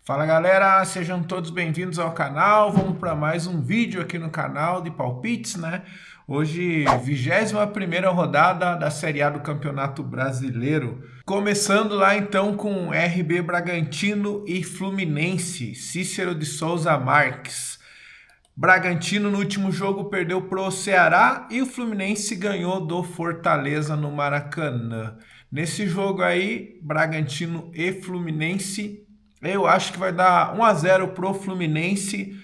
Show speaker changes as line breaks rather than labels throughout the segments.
Fala galera, sejam todos bem-vindos ao canal. Vamos para mais um vídeo aqui no canal de palpites, né? Hoje, 21ª rodada da Série A do Campeonato Brasileiro. Começando lá então com RB Bragantino e Fluminense, Cícero de Souza Marques. Bragantino no último jogo perdeu pro Ceará e o Fluminense ganhou do Fortaleza no Maracanã. Nesse jogo aí, Bragantino e Fluminense, eu acho que vai dar 1-0 pro Fluminense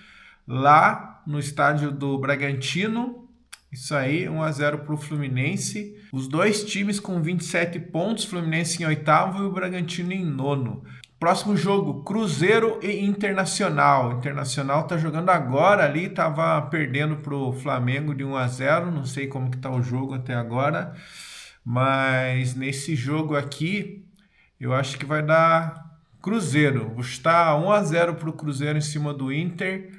lá no estádio do Bragantino. Isso aí, 1-0 pro Fluminense. Os dois times com 27 pontos, Fluminense em oitavo e o Bragantino em nono. Próximo jogo, Cruzeiro e Internacional. Internacional tá jogando agora ali, tava perdendo pro Flamengo de 1-0, não sei como que tá o jogo até agora, mas nesse jogo aqui, eu acho que vai dar Cruzeiro. Vou estar 1-0 pro Cruzeiro em cima do Inter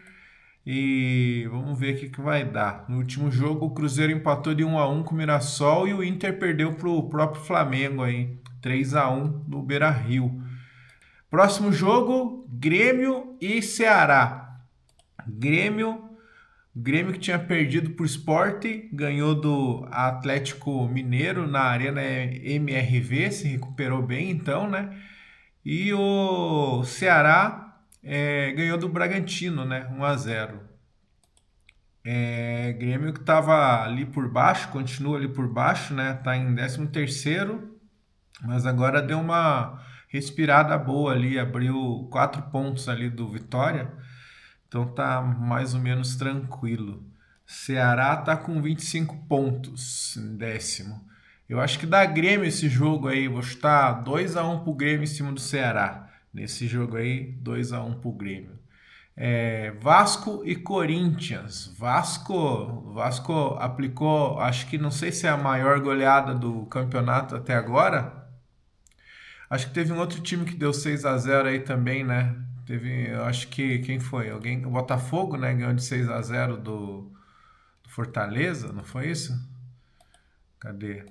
e vamos ver o que vai dar. No último jogo, o Cruzeiro empatou de 1-1 com o Mirassol e o Inter perdeu pro próprio Flamengo aí, 3-1 no Beira-Rio. Próximo jogo, Grêmio e Ceará. Grêmio que tinha perdido para o Sport, ganhou do Atlético Mineiro na Arena MRV, se recuperou bem então, né? E o Ceará ganhou do Bragantino, né? 1-0. Grêmio que estava ali por baixo, continua ali por baixo, né? Tá em 13º, mas agora deu uma respirada boa ali, abriu 4 pontos ali do Vitória, então tá mais ou menos tranquilo. Ceará tá com 25 pontos em décimo. Eu acho que dá Grêmio esse jogo aí, vou chutar 2-1 pro Grêmio em cima do Ceará. Nesse jogo aí, 2-1 pro Grêmio. Vasco e Corinthians. Vasco aplicou, acho que não sei se é a maior goleada do campeonato até agora. Acho que teve um outro time que deu 6-0 aí também, né? Teve, eu acho que quem foi? Alguém, o Botafogo, né? Ganhou de 6-0 do Fortaleza, não foi isso? Cadê?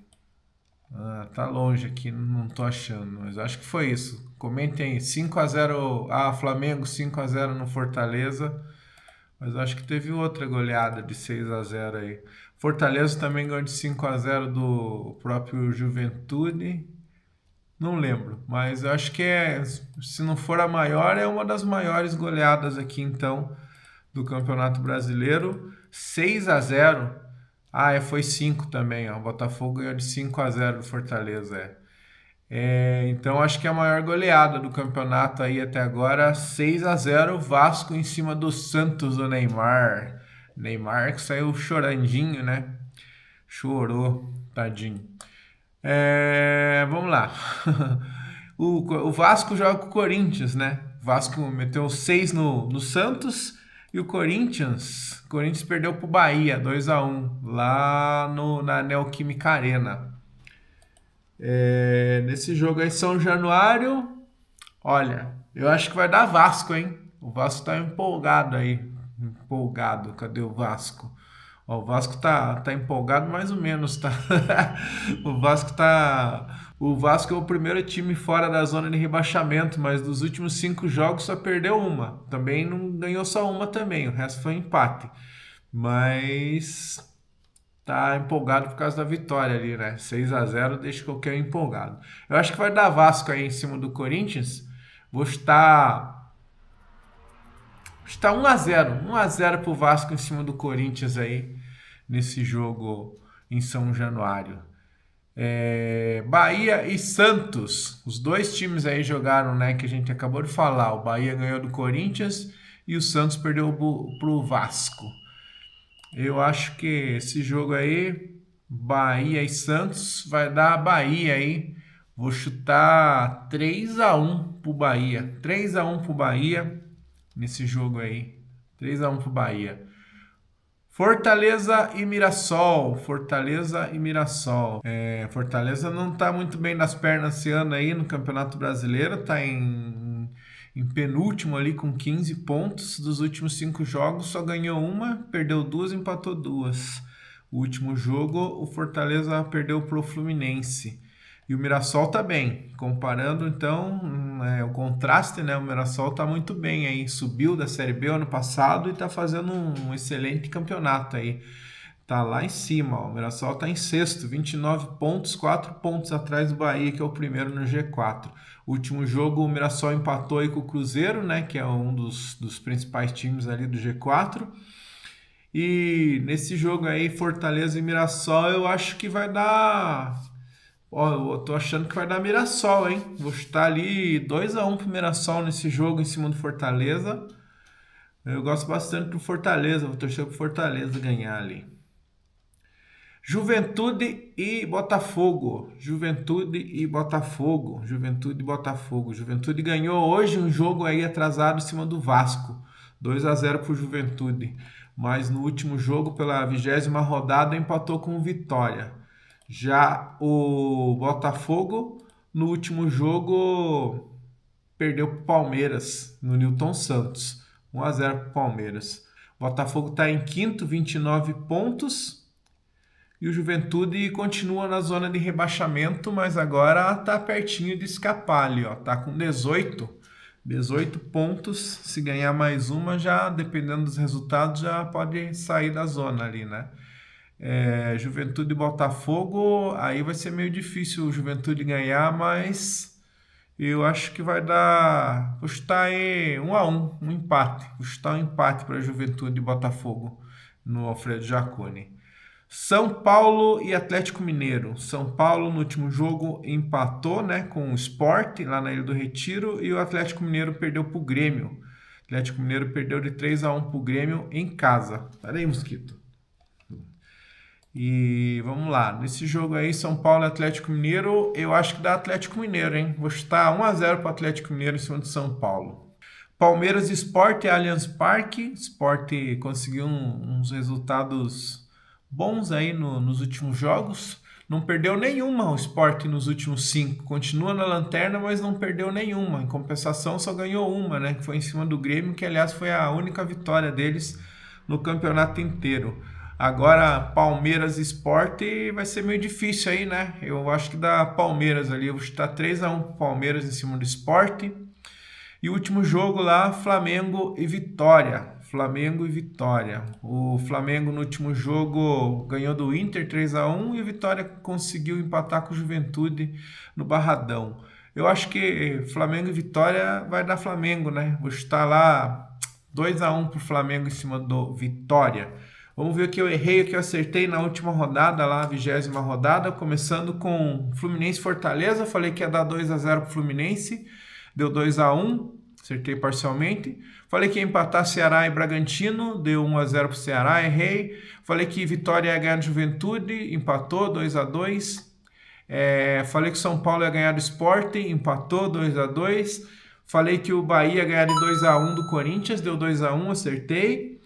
Ah, tá longe aqui, não tô achando, mas acho que foi isso. Comentem aí, 5-0, Flamengo 5-0 no Fortaleza, mas acho que teve outra goleada de 6-0 aí. Fortaleza também ganhou de 5-0 do próprio Juventude. Não lembro, mas eu acho que se não for a maior, é uma das maiores goleadas aqui então do Campeonato Brasileiro. 6-0. Foi 5 também, ó. O Botafogo ganhou de 5-0 do Fortaleza, então acho que é a maior goleada do campeonato aí até agora, 6-0, Vasco em cima do Santos, do Neymar. Neymar que saiu chorandinho, né? Chorou, tadinho. Vamos lá. O Vasco joga com o Corinthians, né? O Vasco meteu 6 no Santos e o Corinthians perdeu pro Bahia, 2-1, lá na Neoquímica Arena. Nesse jogo aí, São Januário, olha, eu acho que vai dar Vasco, hein? O Vasco tá empolgado aí. Empolgado, cadê o Vasco? Ó, o Vasco tá empolgado mais ou menos, tá? O Vasco é o primeiro time fora da zona de rebaixamento, mas dos últimos 5 jogos só perdeu uma. Também não ganhou só uma também, o resto foi empate. Mas tá empolgado por causa da vitória ali, né? 6-0 deixa qualquer empolgado. Eu acho que vai dar Vasco aí em cima do Corinthians. Vou estar 1-0. 1-0 pro Vasco em cima do Corinthians aí nesse jogo em São Januário. Bahia e Santos. Os dois times aí jogaram, né? Que a gente acabou de falar. O Bahia ganhou do Corinthians e o Santos perdeu pro Vasco. Eu acho que esse jogo aí, Bahia e Santos, vai dar Bahia aí. Vou chutar 3-1 pro Bahia. 3-1 pro Bahia nesse jogo aí. 3-1 pro Bahia. Fortaleza e Mirassol. Fortaleza e Mirassol. Fortaleza não tá muito bem das pernas esse ano aí no Campeonato Brasileiro. Tá em penúltimo ali com 15 pontos. Dos últimos 5 jogos só ganhou uma, perdeu 2, empatou 2. O último jogo o Fortaleza perdeu pro Fluminense. E o Mirassol tá bem. Comparando, então, o contraste, né? O Mirassol tá muito bem aí. Subiu da Série B ano passado e tá fazendo um excelente campeonato aí. Tá lá em cima, ó. O Mirassol tá em sexto, 29 pontos, 4 pontos atrás do Bahia, que é o primeiro no G4. Último jogo, o Mirassol empatou aí com o Cruzeiro, né? Que é um dos principais times ali do G4. E nesse jogo aí, Fortaleza e Mirassol, eu acho que vai dar. Ó, eu tô achando que vai dar Mirassol, hein? Vou chutar ali 2-1 pro Mirassol nesse jogo em cima do Fortaleza. Eu gosto bastante do Fortaleza, vou torcer pro Fortaleza ganhar ali. Juventude e Botafogo. Juventude e Botafogo. Juventude e Botafogo. Juventude ganhou hoje um jogo aí atrasado em cima do Vasco. 2-0 pro Juventude. Mas no último jogo, pela 20ª rodada, empatou com o Vitória. Já o Botafogo, no último jogo, perdeu para o Palmeiras, no Newton Santos. 1-0 para o Palmeiras. O Botafogo está em quinto, 29 pontos. E o Juventude continua na zona de rebaixamento, mas agora está pertinho de escapar ali, ó. Tá com 18 pontos. Se ganhar mais uma, já, dependendo dos resultados, já pode sair da zona ali, né? Juventude e Botafogo, aí vai ser meio difícil o Juventude ganhar, mas eu acho que vai dar. Vou chutar aí 1-1, um empate. Vou chutar um empate para Juventude e Botafogo no Alfredo Jaconi. São Paulo e Atlético Mineiro. São Paulo no último jogo empatou, né, com o Sport lá na Ilha do Retiro e o Atlético Mineiro perdeu para o Grêmio. O Atlético Mineiro perdeu de 3-1 para o Grêmio em casa. Pera aí, mosquito. E vamos lá, nesse jogo aí, São Paulo e Atlético Mineiro, eu acho que dá Atlético Mineiro, hein? Vou chutar 1-0 para o Atlético Mineiro em cima de São Paulo. Palmeiras e Sport e Allianz Parque. Sport conseguiu uns resultados bons aí nos últimos jogos. Não perdeu nenhuma o Sport nos últimos 5. Continua na lanterna, mas não perdeu nenhuma. Em compensação, só ganhou uma, né? Que foi em cima do Grêmio, que aliás foi a única vitória deles no campeonato inteiro. Agora, Palmeiras e Sport vai ser meio difícil aí, né? Eu acho que dá Palmeiras ali. Eu vou chutar 3-1 pro Palmeiras em cima do Sport. E o último jogo lá, Flamengo e Vitória. Flamengo e Vitória. O Flamengo no último jogo ganhou do Inter 3-1 e o Vitória conseguiu empatar com o Juventude no Barradão. Eu acho que Flamengo e Vitória vai dar Flamengo, né? Vou chutar lá 2-1 pro Flamengo em cima do Vitória. Vamos ver o que eu errei, o que eu acertei na última rodada, lá, a 20ª rodada, começando com Fluminense e Fortaleza. Falei que ia dar 2-0 pro Fluminense, deu 2-1, acertei parcialmente. Falei que ia empatar Ceará e Bragantino, deu 1-0 pro Ceará, errei. Falei que Vitória ia ganhar do Juventude, empatou, 2-2. Falei que São Paulo ia ganhar do Sport, empatou, 2-2. Falei que o Bahia ia ganhar de 2-1 do Corinthians, deu 2-1, acertei.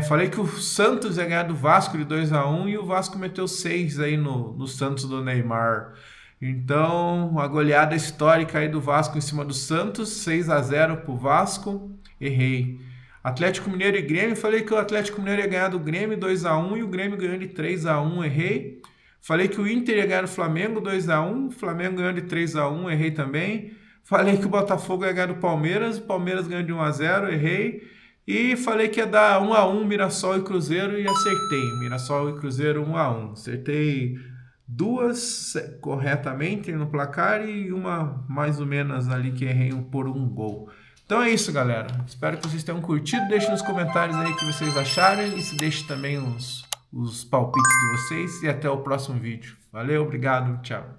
Falei que o Santos ia ganhar do Vasco de 2-1 e o Vasco meteu 6 aí no Santos do Neymar. Então, a goleada histórica aí do Vasco em cima do Santos, 6-0 pro Vasco, errei. Atlético Mineiro e Grêmio, falei que o Atlético Mineiro ia ganhar do Grêmio 2-1 e o Grêmio ganhou de 3-1, errei. Falei que o Inter ia ganhar do Flamengo 2-1, o Flamengo ganhou de 3-1, errei também. Falei que o Botafogo ia ganhar do Palmeiras, o Palmeiras ganhou de 1-0, errei. E falei que ia dar 1-1 Mirassol e Cruzeiro e acertei. Mirassol e Cruzeiro 1-1. Acertei 2 corretamente no placar e uma mais ou menos ali que errei por um gol. Então é isso, galera. Espero que vocês tenham curtido. Deixe nos comentários aí o que vocês acharem e se deixe também os palpites de vocês. E até o próximo vídeo. Valeu, obrigado, tchau.